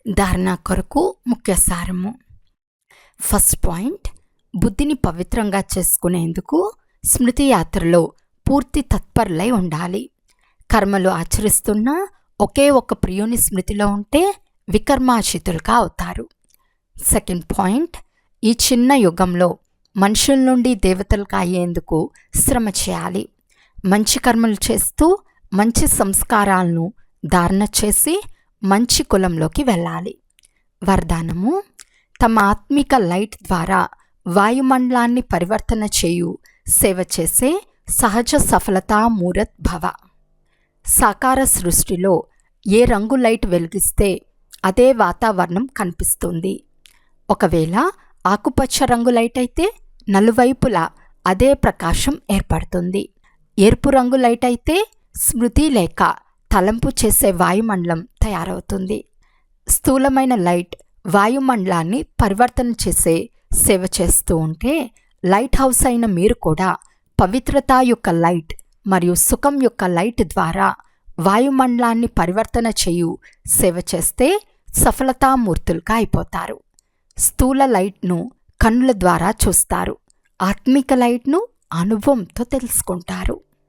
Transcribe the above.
ధారణ కొరకు ముఖ్య సారము. ఫస్ట్ పాయింట్, బుద్ధిని పవిత్రంగా చేసుకునేందుకు స్మృతి యాత్రలో పూర్తి తత్పరులై ఉండాలి. కర్మలు ఆచరిస్తున్న ఒకే ఒక్క ప్రియుని స్మృతిలో ఉంటే వికర్మాచితులుగా అవుతారు. సెకండ్ పాయింట్, ఈ చిన్న యుగంలో మనుషుల నుండి దేవతలుగా అయ్యేందుకు శ్రమ చేయాలి. మంచి కర్మలు చేస్తూ మంచి సంస్కారాలను ధారణ చేసి మంచి కులంలోకి వెళ్ళాలి. వరదానము: తమ ఆత్మిక లైట్ ద్వారా వాయుమండలాన్ని పరివర్తన చేయు సేవ చేసే సహజ సఫలతా మూరత్ భవ. సాకార సృష్టిలో ఏ రంగు లైట్ వెలిగిస్తే అదే వాతావరణం కనిపిస్తుంది. ఒకవేళ ఆకుపచ్చ రంగు లైట్ అయితే నలువైపులా అదే ప్రకాశం ఏర్పడుతుంది. ఎరుపు రంగు లైట్ అయితే స్మృతి లేక తలంపు చేసే వాయుమండలం తయారవుతుంది. స్థూలమైన లైట్ వాయుమండలాన్ని పరివర్తన చేసే సేవ చేస్తూ ఉంటే లైట్ హౌస్ అయిన మీరు కూడా పవిత్రత యొక్క లైట్ మరియు సుఖం యొక్క లైట్ ద్వారా వాయుమండలాన్ని పరివర్తన చేయు సేవ చేస్తే సఫలతామూర్తులుగా అయిపోతారు. స్థూల లైట్ను కన్నుల ద్వారా చూస్తారు, ఆత్మిక లైట్ను అనుభవంతో తెలుసుకుంటారు.